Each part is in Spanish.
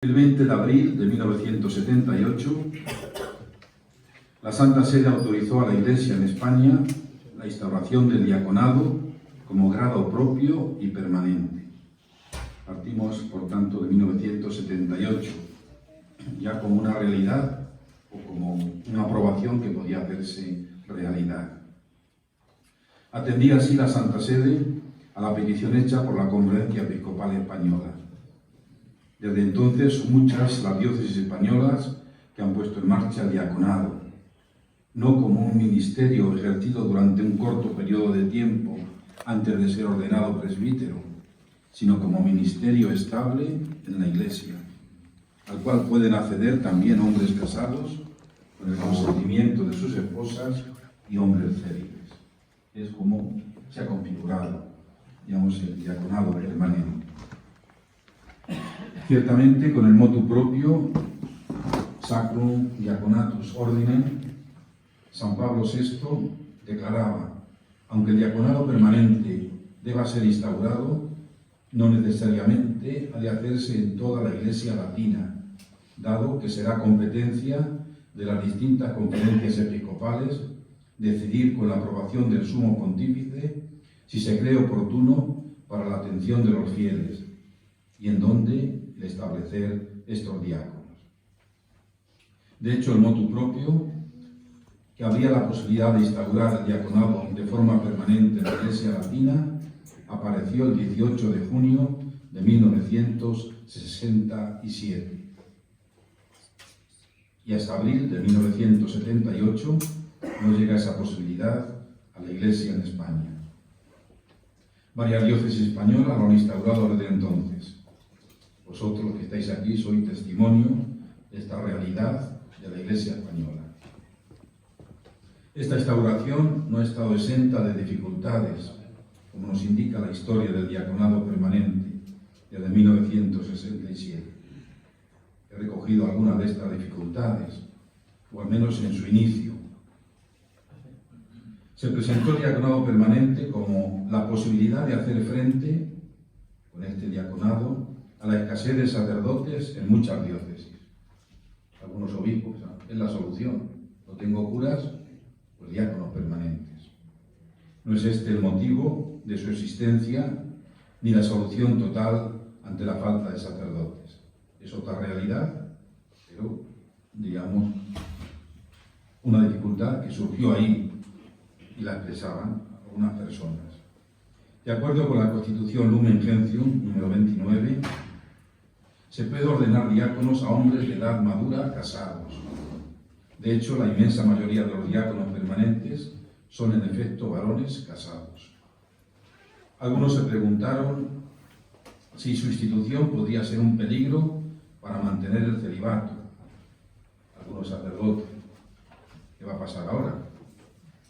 El 20 de abril de 1978, la Santa Sede autorizó a la Iglesia en España la instauración del diaconado como grado propio y permanente. Partimos, por tanto, de 1978, ya como una realidad o como una aprobación que podía hacerse realidad. Atendía así la Santa Sede a la petición hecha por la Conferencia Episcopal Española. Desde entonces son muchas las diócesis españolas que han puesto en marcha el diaconado, no como un ministerio ejercido durante un corto periodo de tiempo antes de ser ordenado presbítero, sino como ministerio estable en la Iglesia, al cual pueden acceder también hombres casados con el consentimiento de sus esposas y hombres célibes. Es como se ha configurado, digamos, el diaconado permanente. Ciertamente, con el motu propio, Sacrum Diaconatus Ordine, San Pablo VI declaraba: aunque el diaconado permanente deba ser instaurado, no necesariamente ha de hacerse en toda la Iglesia latina, dado que será competencia de las distintas conferencias episcopales decidir con la aprobación del Sumo Pontífice si se cree oportuno para la atención de los fieles y en dónde establecer estos diáconos. De hecho, el motu propio, que habría la posibilidad de instaurar el diaconado de forma permanente en la Iglesia latina, apareció el 18 de junio de 1967. Y hasta abril de 1978 no llega esa posibilidad a la Iglesia en España. Varias diócesis españolas lo han instaurado desde entonces. Vosotros, los que estáis aquí, sois testimonio de esta realidad de la Iglesia española. Esta instauración no ha estado exenta de dificultades, como nos indica la historia del diaconado permanente desde 1967. He recogido algunas de estas dificultades, o al menos en su inicio. Se presentó el diaconado permanente como la posibilidad de hacer frente, con este diaconado, a la escasez de sacerdotes en muchas diócesis. Algunos obispos, es la solución. No tengo curas, pues diáconos permanentes. No es este el motivo de su existencia ni la solución total ante la falta de sacerdotes. Es otra realidad, pero, digamos, una dificultad que surgió ahí y la expresaban algunas personas. De acuerdo con la Constitución Lumen Gentium, número 29, se puede ordenar diáconos a hombres de edad madura casados. De hecho, la inmensa mayoría de los diáconos permanentes son en efecto varones casados. Algunos se preguntaron si su institución podría ser un peligro para mantener el celibato. Algunos sacerdotes. ¿Qué va a pasar ahora?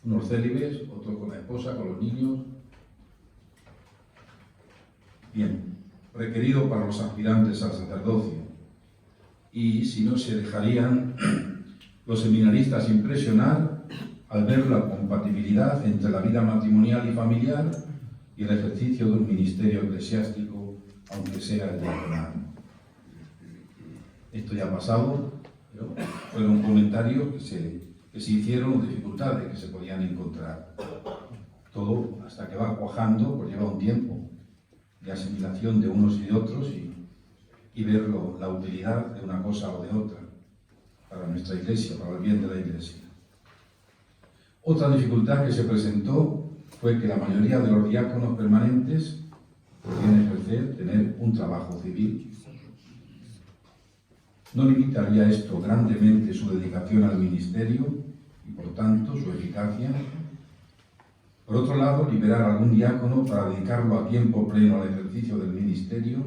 Unos célibes, otros con la esposa, con los niños. Bien, requerido para los aspirantes al sacerdocio. Y si no, se dejarían los seminaristas impresionar al ver la compatibilidad entre la vida matrimonial y familiar y el ejercicio de un ministerio eclesiástico, aunque sea el diaconado. Esto ya ha pasado, pero fueron comentarios que se hicieron, dificultades que se podían encontrar. Todo hasta que va cuajando, pues lleva un tiempo de asimilación de unos y de otros y ver la utilidad de una cosa o de otra para nuestra Iglesia, para el bien de la Iglesia. Otra dificultad que se presentó fue que la mayoría de los diáconos permanentes podían ejercer, tener un trabajo civil. ¿No limitaría esto grandemente su dedicación al ministerio y, por tanto, su eficacia? Por otro lado, liberar a algún diácono para dedicarlo a tiempo pleno al ejercicio del ministerio,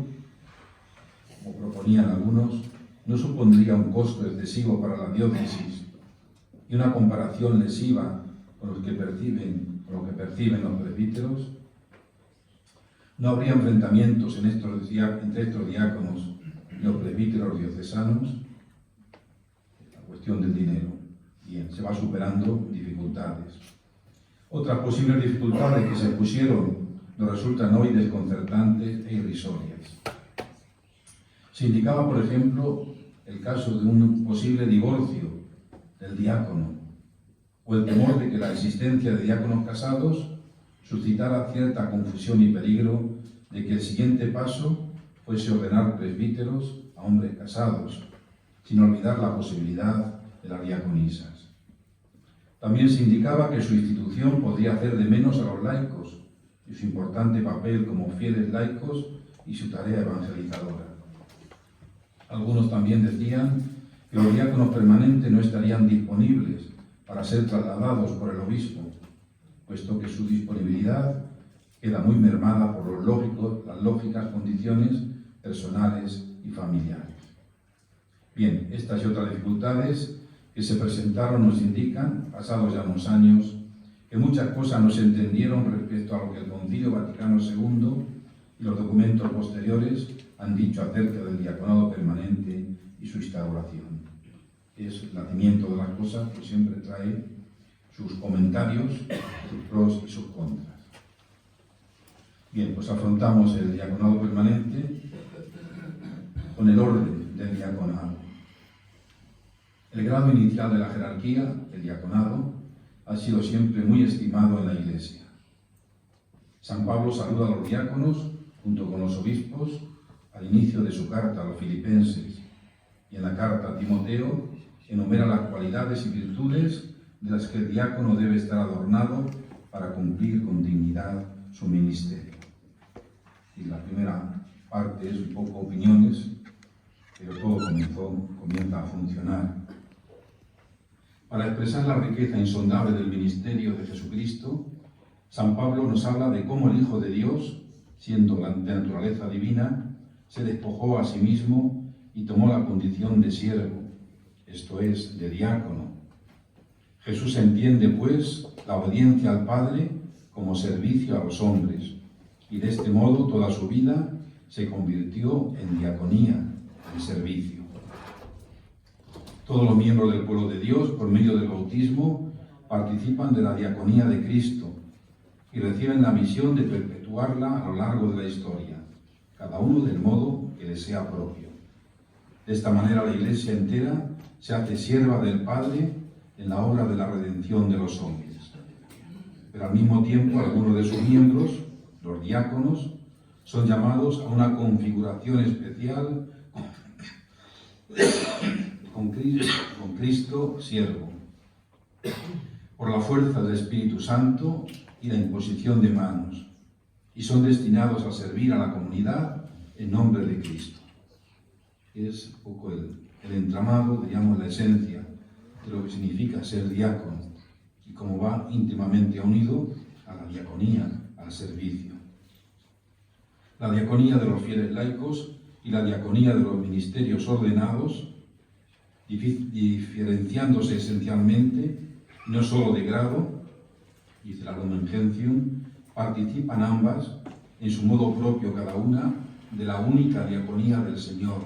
como proponían algunos, no supondría un costo excesivo para la diócesis y una comparación lesiva con lo que perciben los presbíteros. No habría enfrentamientos entre estos diáconos y los presbíteros diocesanos. La cuestión del dinero. Bien, se va superando dificultades. Otras posibles dificultades que se pusieron nos resultan hoy desconcertantes e irrisorias. Se indicaba, por ejemplo, el caso de un posible divorcio del diácono o el temor de que la existencia de diáconos casados suscitara cierta confusión y peligro de que el siguiente paso fuese ordenar presbíteros a hombres casados, sin olvidar la posibilidad de las diaconisas. También se indicaba que su institución podría hacer de menos a los laicos y su importante papel como fieles laicos y su tarea evangelizadora. Algunos también decían que los diáconos permanentes no estarían disponibles para ser trasladados por el obispo, puesto que su disponibilidad queda muy mermada por las lógicas condiciones personales y familiares. Bien, estas y otras dificultades que se presentaron nos indican, pasados ya unos años, que muchas cosas no se entendieron respecto a lo que el Concilio Vaticano II y los documentos posteriores han dicho acerca del diaconado permanente y su instauración. Es el nacimiento de las cosas que siempre trae sus comentarios, sus pros y sus contras. Bien, pues afrontamos el diaconado permanente con el orden del diaconado. El grado inicial de la jerarquía, el diaconado, ha sido siempre muy estimado en la Iglesia. San Pablo saluda a los diáconos junto con los obispos al inicio de su carta a los filipenses, y en la carta a Timoteo enumera las cualidades y virtudes de las que el diácono debe estar adornado para cumplir con dignidad su ministerio. Y la primera parte es un poco opiniones, pero todo comienza a funcionar. Para expresar la riqueza insondable del ministerio de Jesucristo, San Pablo nos habla de cómo el Hijo de Dios, siendo de naturaleza divina, se despojó a sí mismo y tomó la condición de siervo, esto es, de diácono. Jesús entiende, pues, la obediencia al Padre como servicio a los hombres, y de este modo toda su vida se convirtió en diaconía, en servicio. Todos los miembros del pueblo de Dios, por medio del bautismo, participan de la diaconía de Cristo y reciben la misión de perpetuarla a lo largo de la historia, cada uno del modo que les sea propio. De esta manera la Iglesia entera se hace sierva del Padre en la obra de la redención de los hombres. Pero al mismo tiempo algunos de sus miembros, los diáconos, son llamados a una configuración especial con Cristo siervo, por la fuerza del Espíritu Santo y la imposición de manos, y son destinados a servir a la comunidad en nombre de Cristo. Es un poco el entramado, digamos, la esencia de lo que significa ser diácono y cómo va íntimamente unido a la diaconía, al servicio. La diaconía de los fieles laicos y la diaconía de los ministerios ordenados, diferenciándose esencialmente, no solo de grado, dice la Lumen Gentium, participan ambas en su modo propio cada una de la única diaconía del Señor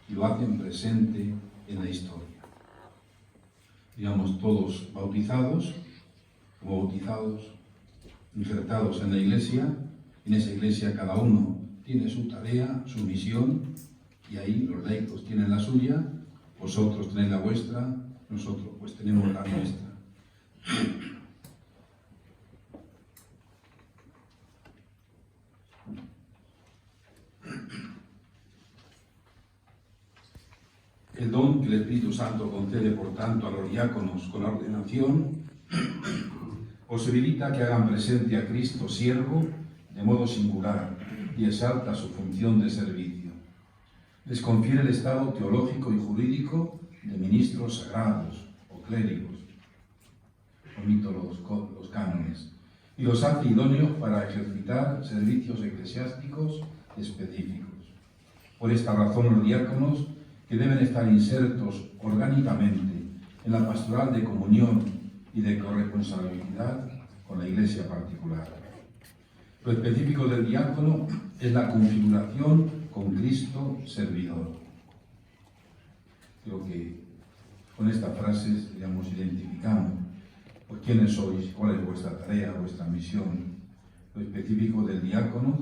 y lo hacen presente en la historia. Digamos, todos bautizados, como bautizados, injertados en la Iglesia. En esa Iglesia cada uno tiene su tarea, su misión, y ahí los laicos tienen la suya, vosotros tenéis la vuestra, nosotros pues tenemos la nuestra. El don que el Espíritu Santo concede, por tanto, a los diáconos con la ordenación, posibilita que hagan presente a Cristo siervo de modo singular y exalta su función de servicio. Les confiere el estado teológico y jurídico de ministros sagrados o clérigos, omito los cánones, y los hace idóneos para ejercitar servicios eclesiásticos específicos. Por esta razón, los diáconos, que deben estar insertos orgánicamente en la pastoral de comunión y de corresponsabilidad con la Iglesia particular. Lo específico del diácono es la configuración con Cristo servidor. Creo que con estas frases, digamos, identificamos pues, quiénes sois, cuál es vuestra tarea, vuestra misión. Lo específico del diácono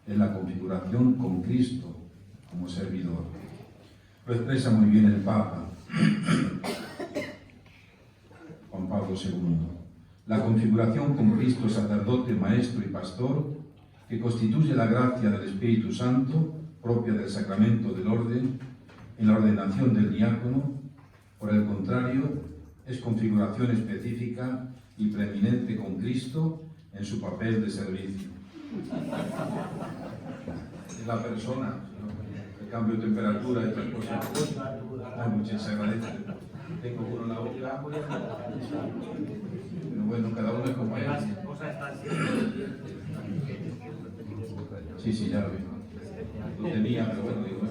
es la configuración con Cristo, como servidor. Lo expresa muy bien el Papa Juan Pablo II. La configuración con Cristo sacerdote, maestro y pastor, que constituye la gracia del Espíritu Santo, propia del sacramento del orden, en la ordenación del diácono, por el contrario, es configuración específica y preeminente con Cristo en su papel de servicio. Es la persona, el cambio de temperatura y otras cosas. Muchas agradezco. Tengo uno en la boca. Pero bueno, cada uno es compañero. Sí, ya lo vi. Lo tenía, pero bueno, digo.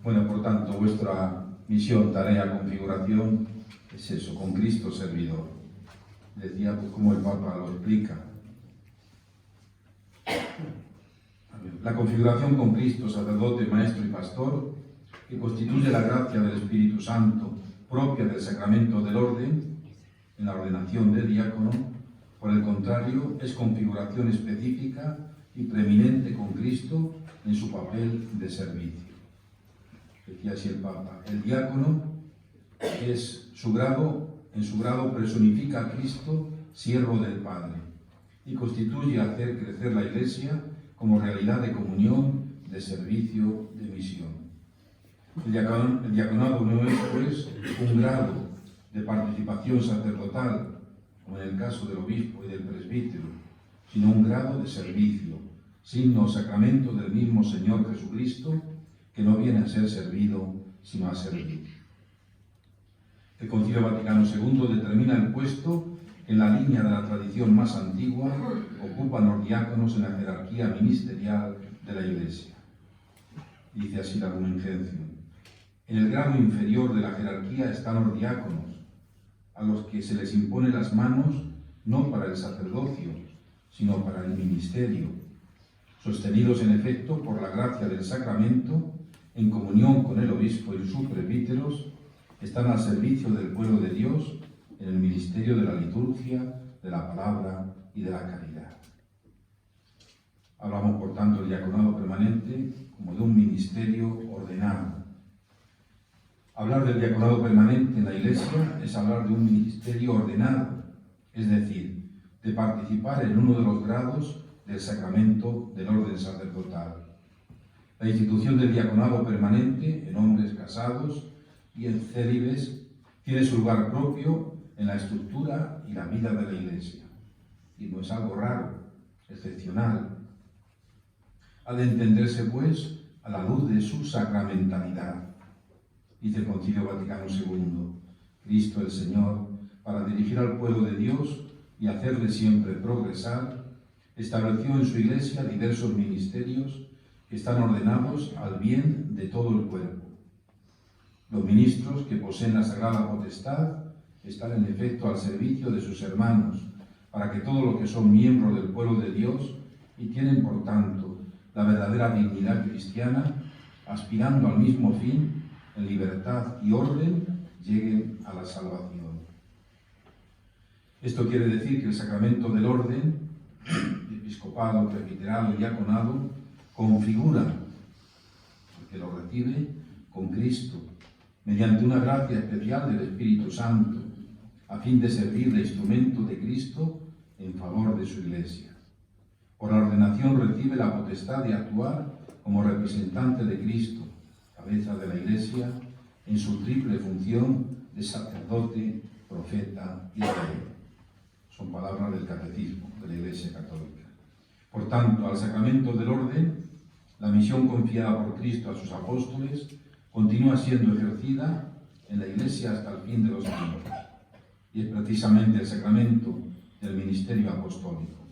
Bueno, por tanto, vuestra misión, tarea, configuración es eso, con Cristo servidor. Decía, pues, como el Papa lo explica. La configuración con Cristo, sacerdote, maestro y pastor, que constituye la gracia del Espíritu Santo, propia del sacramento del orden, en la ordenación del diácono, por el contrario, es configuración específica y preeminente con Cristo en su papel de servicio. Decía así el Papa, el diácono es en su grado personifica a Cristo, siervo del Padre, y constituye hacer crecer la Iglesia como realidad de comunión, de servicio, de misión. El diaconado no es, pues, un grado de participación sacerdotal, como en el caso del obispo y del presbítero, sino un grado de servicio, signo o sacramento del mismo Señor Jesucristo, que no viene a ser servido, sino a servir. El Concilio Vaticano II determina el puesto que en la línea de la tradición más antigua ocupan los diáconos en la jerarquía ministerial de la Iglesia. Dice así la Lumen Gentium. En el grado inferior de la jerarquía están los diáconos, a los que se les impone las manos no para el sacerdocio, sino para el ministerio, sostenidos en efecto por la gracia del sacramento, en comunión con el obispo y sus presbíteros, están al servicio del pueblo de Dios en el ministerio de la liturgia, de la palabra y de la caridad. Hablamos, por tanto, del diaconado permanente como de un ministerio ordenado. Hablar del diaconado permanente en la Iglesia es hablar de un ministerio ordenado, es decir, de participar en uno de los grados del sacramento del orden sacerdotal. La institución del diaconado permanente en hombres casados y en célibes tiene su lugar propio en la estructura y la vida de la Iglesia. Y no es algo raro, excepcional. Ha de entenderse, pues, a la luz de su sacramentalidad. Dice el Concilio Vaticano II, Cristo el Señor, para dirigir al pueblo de Dios y hacerle siempre progresar, estableció en su Iglesia diversos ministerios que están ordenados al bien de todo el cuerpo. Los ministros que poseen la sagrada potestad están en efecto al servicio de sus hermanos, para que todos los que son miembros del pueblo de Dios y tienen, por tanto, la verdadera dignidad cristiana, aspirando al mismo fin, en libertad y orden, lleguen a la salvación. Esto quiere decir que el sacramento del orden, episcopado, presbiterado y diaconado, configura al que lo recibe con Cristo, mediante una gracia especial del Espíritu Santo, a fin de servir de instrumento de Cristo en favor de su Iglesia. Por la ordenación recibe la potestad de actuar como representante de Cristo, cabeza de la Iglesia, en su triple función de sacerdote, profeta y rey. Son palabras del Catecismo de la Iglesia Católica. Por tanto, al sacramento del orden, la misión confiada por Cristo a sus apóstoles continúa siendo ejercida en la Iglesia hasta el fin de los tiempos. Y es precisamente el sacramento del ministerio apostólico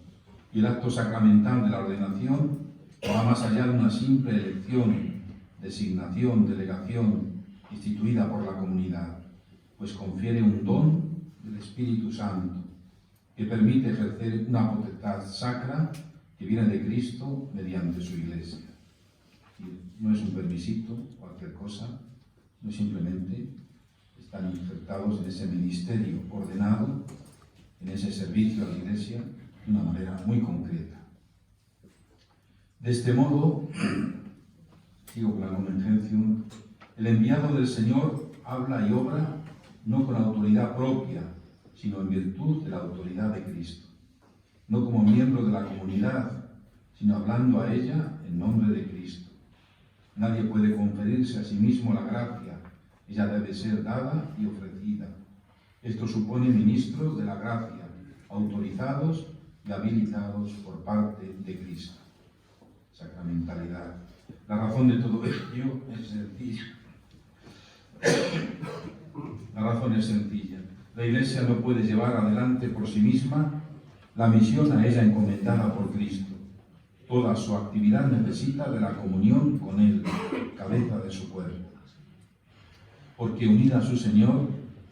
y el acto sacramental de la ordenación va más allá de una simple elección, designación, delegación instituida por la comunidad, pues confiere un don del Espíritu Santo que permite ejercer una potestad sacra que viene de Cristo mediante su Iglesia. No es un permisito, cualquier cosa, no simplemente están insertados en ese ministerio ordenado, en ese servicio a la Iglesia, de una manera muy concreta. De este modo, sigo con la Lumen Gentium, el enviado del Señor habla y obra no con autoridad propia, sino en virtud de la autoridad de Cristo, no como miembro de la comunidad, sino hablando a ella en nombre de Cristo. Nadie puede conferirse a sí mismo la gracia, ella debe ser dada y ofrecida. Esto supone ministros de la gracia, autorizados y habilitados por parte de Cristo. Sacramentalidad. La razón de todo ello es sencilla. La razón es sencilla. La Iglesia no puede llevar adelante por sí misma la misión a ella encomendada por Cristo. Toda su actividad necesita de la comunión con Él, cabeza de su cuerpo. Porque unida a su Señor,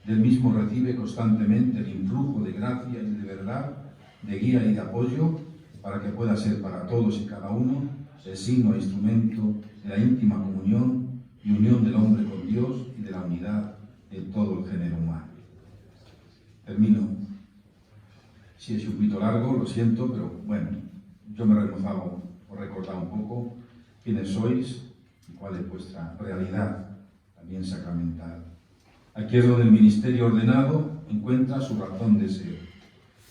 del mismo recibe constantemente el influjo de gracia y de verdad, de guía y de apoyo, para que pueda ser para todos y cada uno el signo e instrumento de la íntima comunión y unión del hombre con Dios y de la unidad de todo el género humano. Termino. Si es un poquito largo, lo siento, pero bueno, yo me he remozado o recordado un poco quiénes sois y cuál es vuestra realidad, también sacramental. Aquí es donde el ministerio ordenado encuentra su razón de ser,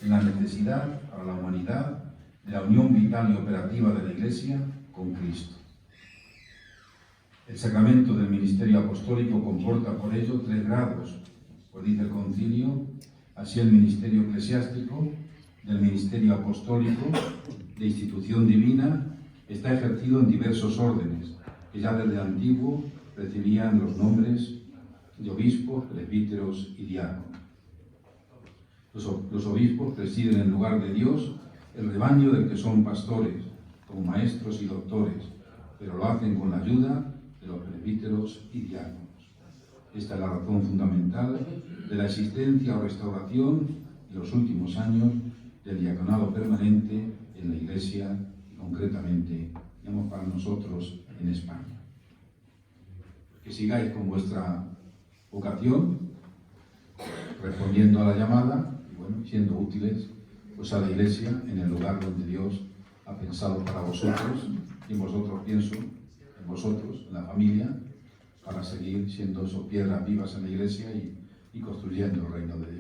en la necesidad para la humanidad de la unión vital y operativa de la Iglesia con Cristo. El sacramento del ministerio apostólico comporta por ello 3 grados, pues dice el concilio, así el ministerio eclesiástico, del ministerio apostólico, de institución divina, está ejercido en diversos órdenes, que ya desde antiguo recibían los nombres de obispos, presbíteros y diáconos. Los obispos presiden en lugar de Dios el rebaño del que son pastores, como maestros y doctores, pero lo hacen con la ayuda de los presbíteros y diáconos. Esta es la razón fundamental de la existencia o restauración en los últimos años del diaconado permanente en la Iglesia y concretamente, digamos, para nosotros en España. Que sigáis con vuestra vocación, respondiendo a la llamada y bueno, siendo útiles pues a la Iglesia en el lugar donde Dios ha pensado para vosotros, y en vosotros pienso, en vosotros, en la familia, para seguir siendo esas piedras vivas en la Iglesia y construyendo el reino de Dios.